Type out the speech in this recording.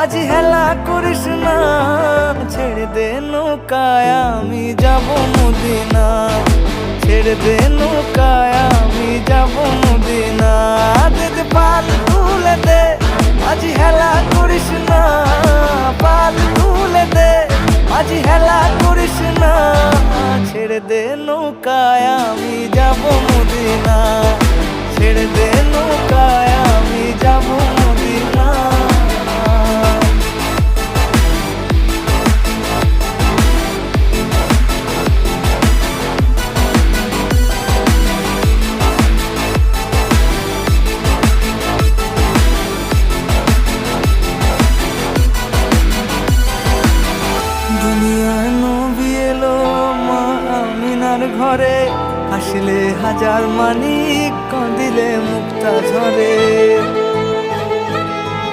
আজ হেলা করিস না, ছেড়ে দে নৌকায় আমি যাব মদিনা, ছেড়ে দে নৌকায় আমি যাব মদিনা। দে পাল তুলে দে, আজ হেলা করিস না, পাল তুলে দে, আজ হেলা করিস না, ছেড়ে দে নৌকায় আমি যাব মদিনা, ছেড়ে দে নৌকায় আমি যাব মদিনা। দুনিয়ায় নবী এলো মা আমিনার ঘরে, হাসলে হাজার মানিক, কাঁদিলে মুক্তা ঝরে।